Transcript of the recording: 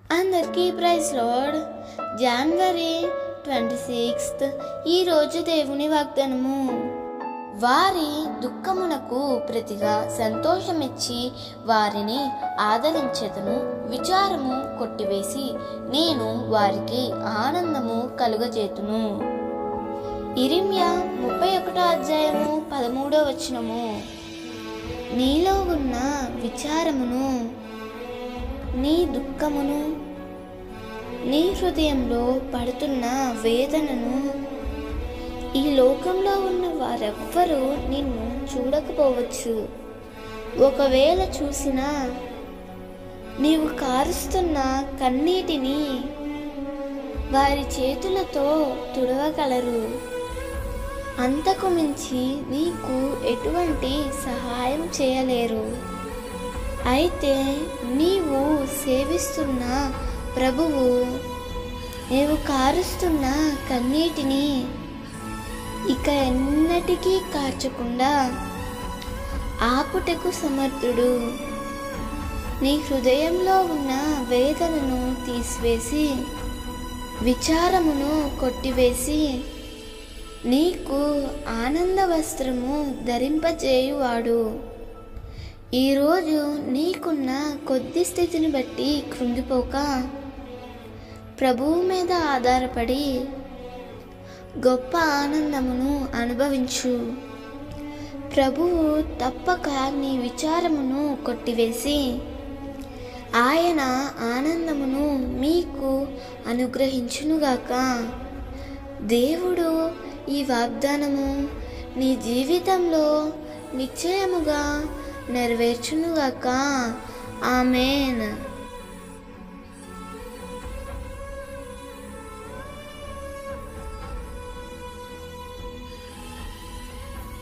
అందరికీ praise lord. జనవరి 26 ఈరోజు దేవుని వాగ్దానము. వారి దుఃఖమునకు ప్రతిగా సంతోషమిచ్చి వారిని ఆదరించెదను. విచారము కొట్టివేసి నేను వారికి ఆనందము కలుగజేతును. ఇర్మియా 31:13 నీలో ఉన్న విచారమును, నీ దుఃఖమును, నీ హృదయంలో పడుతున్న వేదనను ఈ లోకంలో ఉన్న వారెవ్వరూ నిన్ను చూడకపోవచ్చు. ఒకవేళ చూసినా నీవు కారుస్తున్న కన్నీటిని వారి చేతులతో తుడవగలరు. అంతకు మించి నీకు ఎటువంటి సహాయం చేయలేరు. అయితే నీవు సేవిస్తున్న ప్రభువు నీవు కారుస్తున్న కన్నీటిని ఇక ఎన్నటికీ కార్చకుండా ఆపుటకు సమర్థుడు. నీ హృదయంలో ఉన్న వేదనను తీసివేసి విచారమును కొట్టివేసి నీకు ఆనంద వస్త్రము ధరింపజేయువాడు. ఈరోజు నీకున్న కొద్ది స్థితిని బట్టి కృంగిపోక ప్రభువు మీద ఆధారపడి గొప్ప ఆనందమును అనుభవించు. ప్రభువు తప్పక నీ విచారమును కొట్టివేసి ఆయన ఆనందమును మీకు అనుగ్రహించునుగాక. దేవుడు ఈ వాగ్దానము నీ జీవితంలో నిశ్చయముగా నెరవేర్చునుగాక. ఆమేన్.